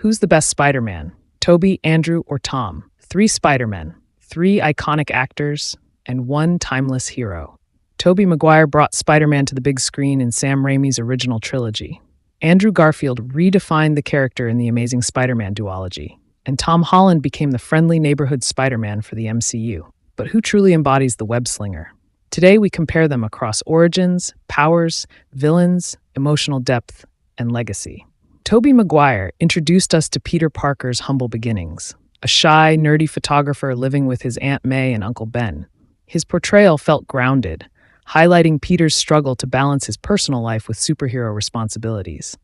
Who's the best Spider-Man? Tobey, Andrew, or Tom? Three Spider-Men, three iconic actors, and one timeless hero. Tobey Maguire brought Spider-Man to the big screen in Sam Raimi's original trilogy. Andrew Garfield redefined the character in the Amazing Spider-Man duology, and Tom Holland became the friendly neighborhood Spider-Man for the MCU. But who truly embodies the web-slinger? Today we compare them across origins, powers, villains, emotional depth, and legacy. Tobey Maguire introduced us to Peter Parker's humble beginnings, a shy, nerdy photographer living with his Aunt May and Uncle Ben. His portrayal felt grounded, highlighting Peter's struggle to balance his personal life with superhero responsibilities.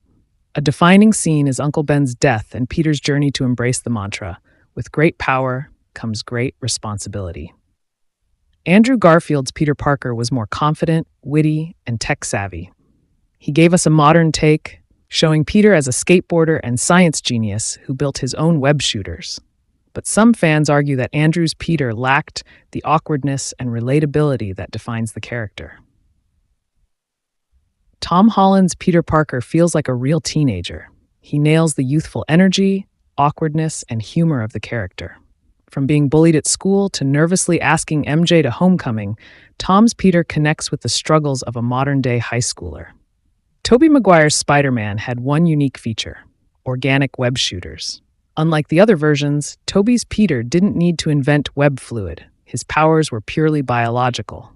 A defining scene is Uncle Ben's death and Peter's journey to embrace the mantra, "With great power comes great responsibility." Andrew Garfield's Peter Parker was more confident, witty, and tech-savvy. He gave us a modern take, showing Peter as a skateboarder and science genius who built his own web shooters. But some fans argue that Andrew's Peter lacked the awkwardness and relatability that defines the character. Tom Holland's Peter Parker feels like a real teenager. He nails the youthful energy, awkwardness, and humor of the character. From being bullied at school to nervously asking MJ to homecoming, Tom's Peter connects with the struggles of a modern-day high schooler. Tobey Maguire's Spider-Man had one unique feature: organic web shooters. Unlike the other versions, Tobey's Peter didn't need to invent web fluid. His powers were purely biological.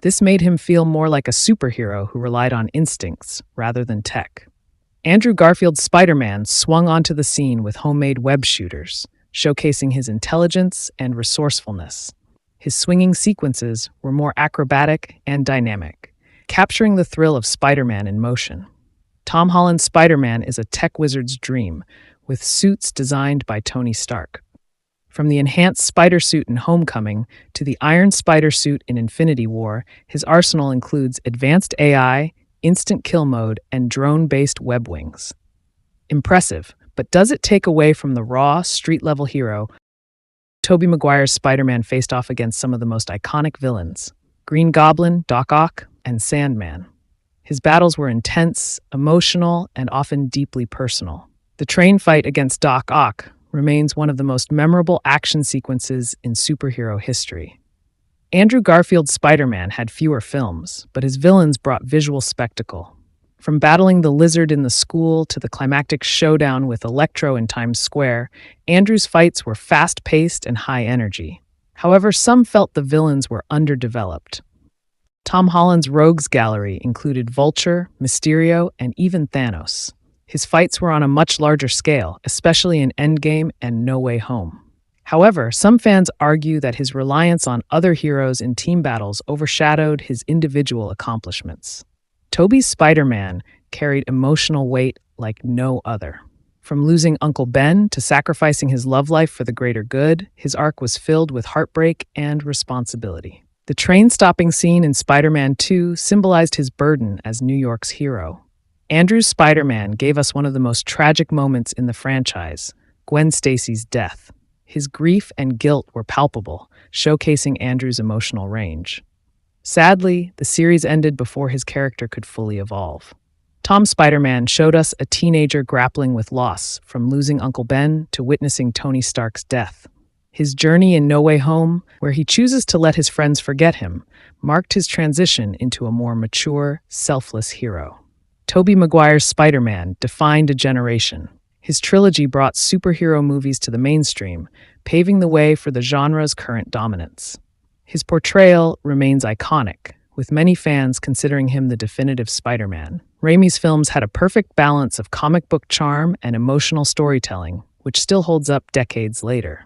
This made him feel more like a superhero who relied on instincts rather than tech. Andrew Garfield's Spider-Man swung onto the scene with homemade web shooters, showcasing his intelligence and resourcefulness. His swinging sequences were more acrobatic and dynamic, capturing the thrill of Spider-Man in motion. Tom Holland's Spider-Man is a tech wizard's dream, with suits designed by Tony Stark. From the enhanced spider suit in Homecoming to the Iron Spider suit in Infinity War, his arsenal includes advanced AI, instant kill mode, and drone-based web wings. Impressive, but does it take away from the raw, street-level hero? Tobey Maguire's Spider-Man faced off against some of the most iconic villains: Green Goblin, Doc Ock, and Sandman. His battles were intense, emotional, and often deeply personal. The train fight against Doc Ock remains one of the most memorable action sequences in superhero history. Andrew Garfield's Spider-Man had fewer films, but his villains brought visual spectacle. From battling the lizard in the school to the climactic showdown with Electro in Times Square, Andrew's fights were fast-paced and high energy. However, some felt the villains were underdeveloped. Tom Holland's Rogues Gallery included Vulture, Mysterio, and even Thanos. His fights were on a much larger scale, especially in Endgame and No Way Home. However, some fans argue that his reliance on other heroes in team battles overshadowed his individual accomplishments. Tobey's Spider-Man carried emotional weight like no other. From losing Uncle Ben to sacrificing his love life for the greater good, his arc was filled with heartbreak and responsibility. The train-stopping scene in Spider-Man 2 symbolized his burden as New York's hero. Andrew's Spider-Man gave us one of the most tragic moments in the franchise, Gwen Stacy's death. His grief and guilt were palpable, showcasing Andrew's emotional range. Sadly, the series ended before his character could fully evolve. Tom's Spider-Man showed us a teenager grappling with loss, from losing Uncle Ben to witnessing Tony Stark's death. His journey in No Way Home, where he chooses to let his friends forget him, marked his transition into a more mature, selfless hero. Tobey Maguire's Spider-Man defined a generation. His trilogy brought superhero movies to the mainstream, paving the way for the genre's current dominance. His portrayal remains iconic, with many fans considering him the definitive Spider-Man. Raimi's films had a perfect balance of comic book charm and emotional storytelling, which still holds up decades later.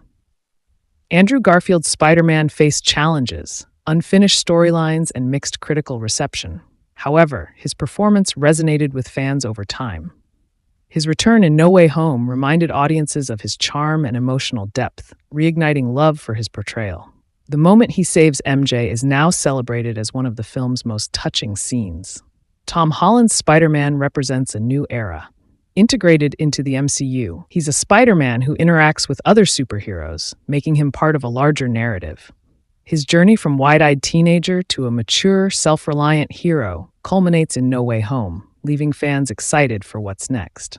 Andrew Garfield's Spider-Man faced challenges, unfinished storylines, and mixed critical reception. However, his performance resonated with fans over time. His return in No Way Home reminded audiences of his charm and emotional depth, reigniting love for his portrayal. The moment he saves MJ is now celebrated as one of the film's most touching scenes. Tom Holland's Spider-Man represents a new era. Integrated into the MCU, he's a Spider-Man who interacts with other superheroes, making him part of a larger narrative. His journey from wide-eyed teenager to a mature, self-reliant hero culminates in No Way Home, leaving fans excited for what's next.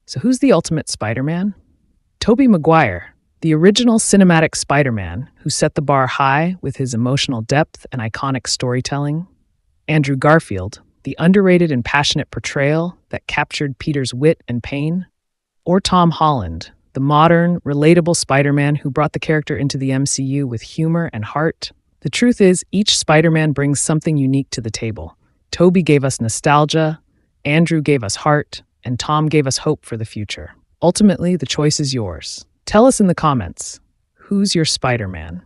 So who's the ultimate Spider-Man? Tobey Maguire, the original cinematic Spider-Man who set the bar high with his emotional depth and iconic storytelling. Andrew Garfield, the underrated and passionate portrayal that captured Peter's wit and pain. Or Tom Holland, the modern, relatable Spider-Man who brought the character into the MCU with humor and heart. The truth is, each Spider-Man brings something unique to the table. Tobey gave us nostalgia, Andrew gave us heart, and Tom gave us hope for the future. Ultimately, the choice is yours. Tell us in the comments, who's your Spider-Man?